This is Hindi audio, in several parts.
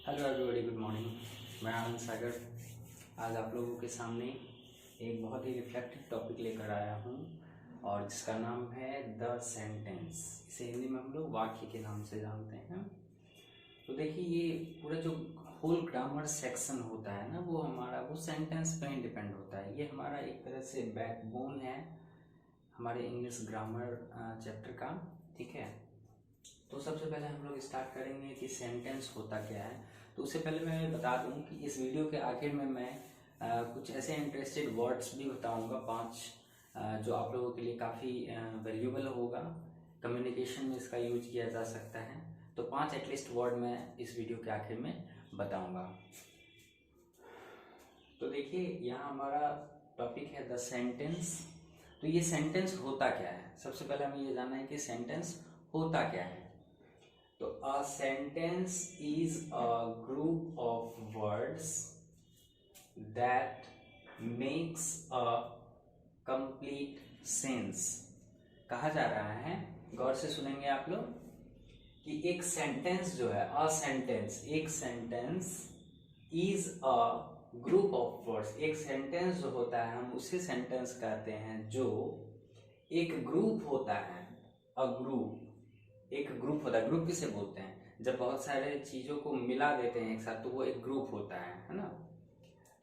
Hello everybody, good morning. मैं आनंद सागर आज आप लोगों के सामने एक बहुत ही रिफ्लेक्टिव टॉपिक लेकर आया हूँ और जिसका नाम है द सेंटेंस। इसे हिंदी में हम लोग वाक्य के नाम से जानते हैं। तो देखिए, ये पूरा जो होल ग्रामर सेक्शन होता है ना, वो हमारा वो सेंटेंस पे ही डिपेंड होता है। ये हमारा एक तरह से बैकबोन है हमारे इंग्लिश ग्रामर चैप्टर का। ठीक है, तो सबसे पहले हम लोग स्टार्ट करेंगे कि सेंटेंस होता क्या है। तो उससे पहले मैं बता दूं कि इस वीडियो के आखिर में मैं कुछ ऐसे इंटरेस्टेड वर्ड्स भी बताऊंगा, 5 जो आप लोगों के लिए काफ़ी वैल्यूएबल होगा। कम्युनिकेशन में इसका यूज किया जा सकता है। तो 5 एटलीस्ट वर्ड मैं इस वीडियो के आखिर में बताऊंगा। तो देखिए, यहाँ हमारा टॉपिक है द सेंटेंस। तो ये सेंटेंस होता क्या है, सबसे पहले हमें ये जानना है कि सेंटेंस होता क्या है। तो a sentence is a group of words that makes a complete sense। कहा जा रहा है, गौर से सुनेंगे आप लोग, कि एक सेंटेंस जो है, a sentence, एक sentence is a group of words। एक सेंटेंस जो होता है हम उसे सेंटेंस कहते हैं जो एक ग्रुप होता है। अ ग्रुप, एक ग्रुप होता है। ग्रुप किसे बोलते हैं? जब बहुत सारे चीजों को मिला देते हैं एक साथ तो वो एक ग्रुप होता है ना।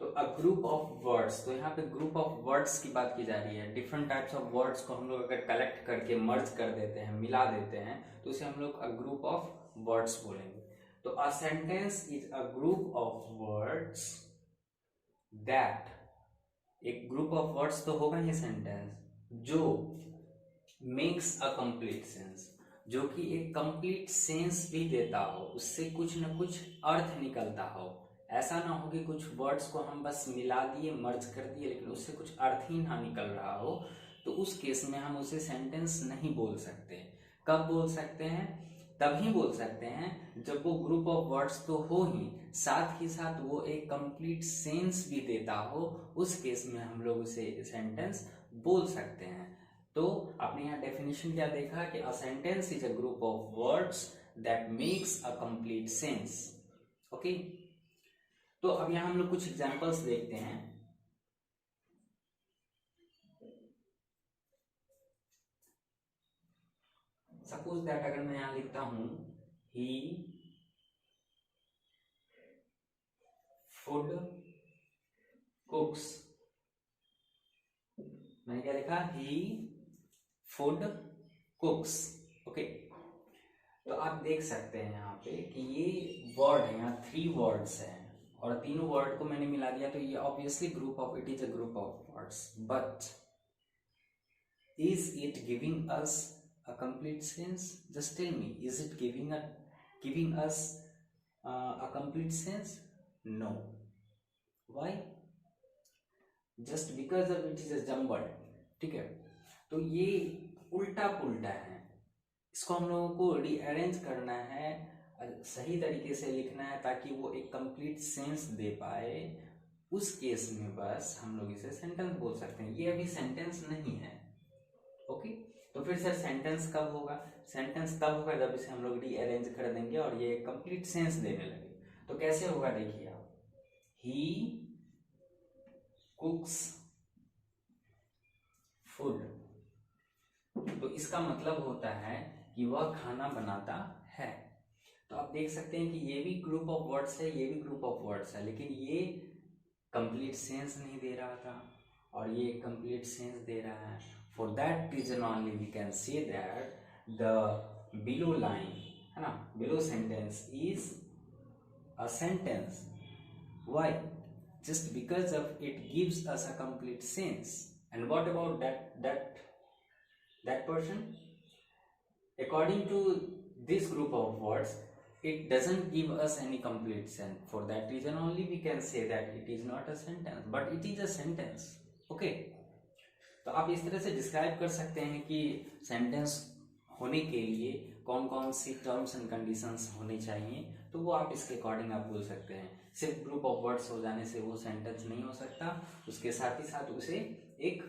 तो अ ग्रुप ऑफ वर्ड्स, तो यहाँ पे ग्रुप ऑफ वर्ड्स की बात की जा रही है। डिफरेंट टाइप्स ऑफ वर्ड्स को हम लोग अगर कलेक्ट करके मर्ज कर देते हैं, मिला देते हैं, तो उसे हम लोग अ ग्रुप ऑफ वर्ड्स बोलेंगे। तो a sentence is a group of words that, एक ग्रुप ऑफ वर्ड्स तो होगा ही सेंटेंस, जो मेक्स अ कंप्लीट सेंस, जो कि एक कंप्लीट सेंस भी देता हो, उससे कुछ न कुछ अर्थ निकलता हो। ऐसा ना हो कि कुछ वर्ड्स को हम बस मिला दिए, मर्ज कर दिए, लेकिन उससे कुछ अर्थ ही ना निकल रहा हो, तो उस केस में हम उसे सेंटेंस नहीं बोल सकते। कब बोल सकते हैं? तभी बोल सकते हैं जब वो ग्रुप ऑफ वर्ड्स तो हो ही, साथ ही साथ वो एक कंप्लीट सेंस भी देता हो। उस केस में हम लोग उसे सेंटेंस बोल सकते हैं। तो आपने यहाँ डेफिनेशन क्या देखा कि a sentence is a group of words that makes a complete sense. Okay, तो अब यहाँ हम लोग कुछ एग्जांपल्स देखते हैं। सपोज दैट अगर मैं यहाँ लिखता हूं ही फूड कुक्स, मैंने क्या लिखा? ही फूड कुक्स। ओके, तो आप देख सकते हैं यहाँ पे कि ये वर्ड है, यहाँ 3 वर्ड्स हैं और तीनों वर्ड को मैंने मिला दिया, तो ये obviously group of, it is a group of words. But is it giving us a complete sense? Just tell me, is it giving us a complete sense? No. Why? Just because of it is a jumbled। ठीक है, तो ये उल्टा पुल्टा है, इसको हम लोगों को रीअरेंज करना है, सही तरीके से लिखना है ताकि वो एक कंप्लीट सेंस दे पाए। उस केस में बस हम लोग इसे सेंटेंस बोल सकते हैं। ये अभी सेंटेंस नहीं है। ओके, तो फिर सर सेंटेंस कब होगा? सेंटेंस तब होगा जब इसे हम लोग रीअरेंज कर देंगे और ये कंप्लीट सेंस देने लगे। तो कैसे होगा देखिए आप, ही कुक्स फूड, तो इसका मतलब होता है कि वह खाना बनाता है। तो आप देख सकते हैं कि ये भी ग्रुप ऑफ वर्ड्स है, ये भी ग्रुप ऑफ वर्ड्स है, लेकिन ये कंप्लीट सेंस नहीं दे रहा था और ये कंप्लीट सेंस दे रहा है। For that reason only we can say that the below line, है ना, below sentence is a sentence. Why? Just because of it gives us a complete sense. And what about that person? According to this group of words, it doesn't give us any complete sense. For that reason only we can say that it is not a sentence, but it is a sentence। okay, तो आप इस तरह से डिस्क्राइब कर सकते हैं कि सेंटेंस होने के लिए कौन कौन सी टर्म्स एंड कंडीशंस होनी चाहिए, तो वो आप इसके अकॉर्डिंग आप बोल सकते हैं। सिर्फ ग्रुप ऑफ वर्ड्स हो जाने से वो सेंटेंस नहीं हो सकता, उसके साथ ही साथ उसे एक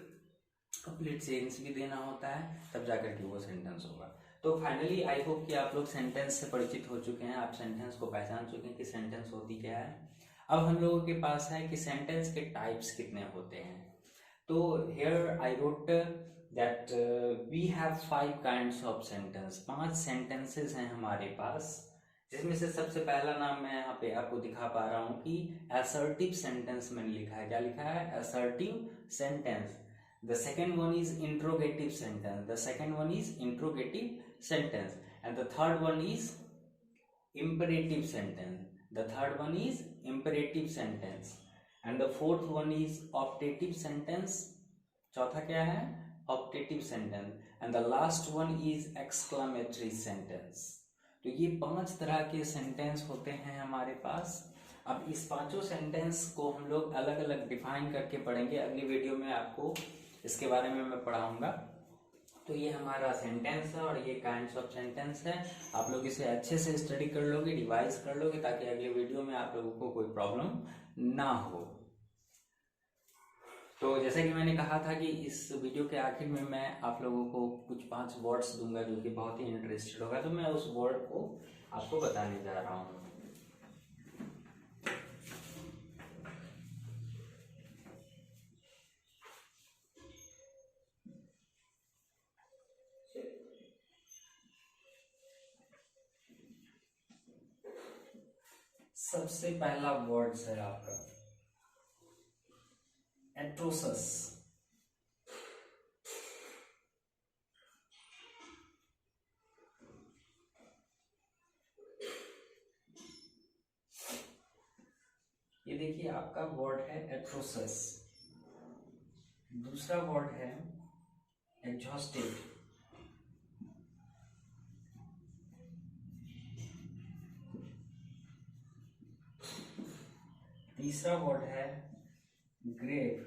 कंप्लीट सेंस भी देना होता है, तब जाकर के वो सेंटेंस होगा। तो फाइनली आई होप कि आप लोग सेंटेंस से परिचित हो चुके हैं, आप सेंटेंस को पहचान चुके हैं कि सेंटेंस होती क्या है। अब हम लोगों के पास है कि सेंटेंस के टाइप्स कितने होते हैं। तो here I wrote that we have 5 kinds of sentence, 5 sentences हैं हमारे पास, जिसमें से सबसे पहला नाम मैं यहाँ पे आपको दिखा पा रहा हूँ कि असर्टिव सेंटेंस मैंने लिखा है। क्या लिखा है? Assertive sentence. The second one is interrogative sentence. The second one is interrogative sentence. And the third one is imperative sentence. The third one is imperative sentence. And the fourth one is optative sentence. चौथा क्या है? Optative sentence. And the last one is exclamatory sentence. तो ये 5 तरह के सेंटेंस होते हैं हमारे पास। अब इस पांचों सेंटेंस को हम लोग अलग अलग डिफाइन करके पढ़ेंगे। अगली वीडियो में आपको इसके बारे में मैं पढ़ाऊंगा। तो ये हमारा सेंटेंस है और ये काइंड्स ऑफ सेंटेंस है। आप लोग इसे अच्छे से स्टडी कर लोगे, रिवाइज कर लोगे, ताकि अगले वीडियो में आप लोगों को कोई प्रॉब्लम ना हो। तो जैसे कि मैंने कहा था कि इस वीडियो के आखिर में मैं आप लोगों को कुछ 5 वर्ड्स दूंगा जो कि बहुत ही इंटरेस्टेड होगा। तो मैं उस वर्ड को आपको बताने जा रहा हूँ। सबसे पहला वर्ड है आपका एट्रोसस। ये देखिए आपका वर्ड है एट्रोसस। दूसरा वर्ड है एग्जॉस्टेड। तीसरा वर्ड है ग्रेव।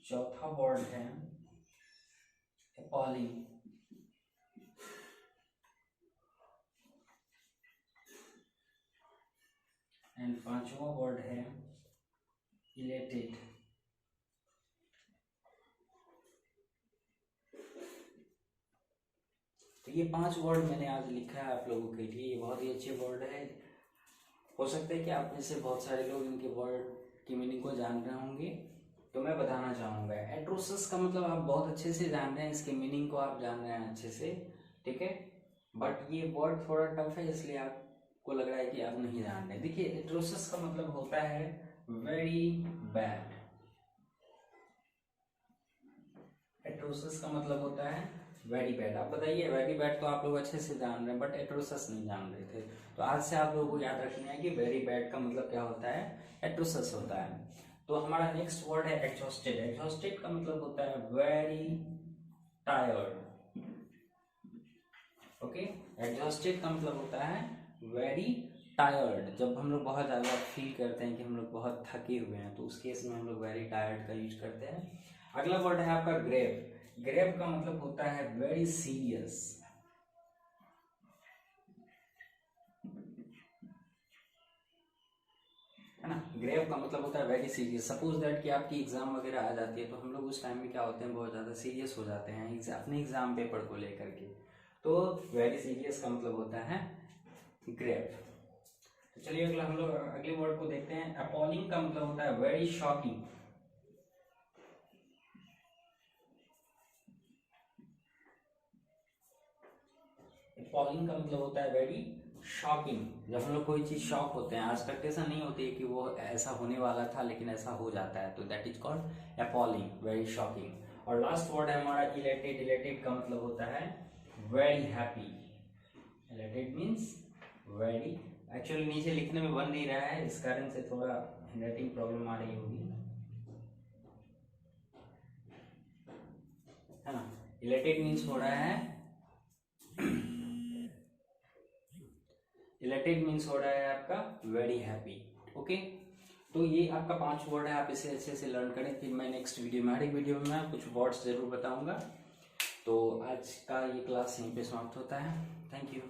चौथा वर्ड है appalling। एंड पांचवा वर्ड है elated। तो ये 5 वर्ड मैंने आज लिखा है आप लोगों के लिए। ये बहुत ही अच्छे वर्ड है। हो सकता है कि आप में से बहुत सारे लोग इनके वर्ड की मीनिंग को जान रहे होंगे, तो मैं बताना चाहूंगा। एट्रोसस का मतलब आप बहुत अच्छे से जान रहे हैं, इसके मीनिंग को आप जान रहे हैं अच्छे से, ठीक है। बट ये वर्ड थोड़ा टफ है, इसलिए आपको लग रहा है कि आप नहीं जान रहे। देखिए एट्रोसस का मतलब होता है वेरी बैड। एट्रोसस का मतलब होता है वेरी बैड। आप बताइए, वेरी बैड तो आप लोग अच्छे से जान रहे हैं, बट एट्रोसस नहीं जान रहे थे। तो आज से आप लोगों को याद रखना है कि वेरी बैड का मतलब क्या होता है, एट्रोसस होता है। तो हमारा नेक्स्ट वर्ड है एग्जॉस्टेड। एग्जॉस्टेड का मतलब होता है वेरी टायर्ड। ओके, एग्जॉस्टेड का मतलब होता है वेरी टायर्ड। जब हम लोग बहुत ज्यादा फील करते हैं कि हम लोग बहुत थके हुए हैं, तो उस केस में हम लोग वेरी टायर्ड का यूज करते हैं। अगला वर्ड है आपका ग्रेव। ग्रेव का मतलब होता है वेरी सीरियस। है ना, ग्रेव का मतलब होता है वेरी सीरियस। सपोज दैट कि आपकी एग्जाम वगैरह आ जाती है, तो हम लोग उस टाइम में क्या होते हैं, बहुत ज्यादा सीरियस हो जाते हैं अपने एग्जाम पेपर को लेकर के। तो वेरी सीरियस का मतलब होता है ग्रेव। तो चलिए अगला हम लोग अगले वर्ड को देखते हैं। अपॉलिंग का मतलब होता है वेरी शॉकिंग। अपॉलिंग का मतलब होता है वेरी शॉकिंग। जब हम लोग कोई चीज शॉक होते हैं, आज तक ऐसा नहीं होती है कि वो ऐसा होने वाला था लेकिन ऐसा हो जाता है, तो that is called appalling, very shocking. और लास्ट वर्ड है हमारा इलेटेड। इलेटेड का मतलब होता है very happy. Elated means very, actually नीचे लिखने में बन नहीं रहा है, इस कारण से थोड़ा हैंडराइटिंग प्रॉब्लम आ रही होगी, है ना। इलेटेड मीन्स हो रहा है इलेटेड मीन्स हो रहा है आपका वेरी हैप्पी। ओके, तो ये आपका 5 वर्ड है, आप इसे अच्छे से लर्न करें। फिर मैं नेक्स्ट वीडियो में, हर एक वीडियो में मैं कुछ वर्ड्स जरूर बताऊंगा। तो आज का ये क्लास यहीं पे समाप्त होता है। Thank you.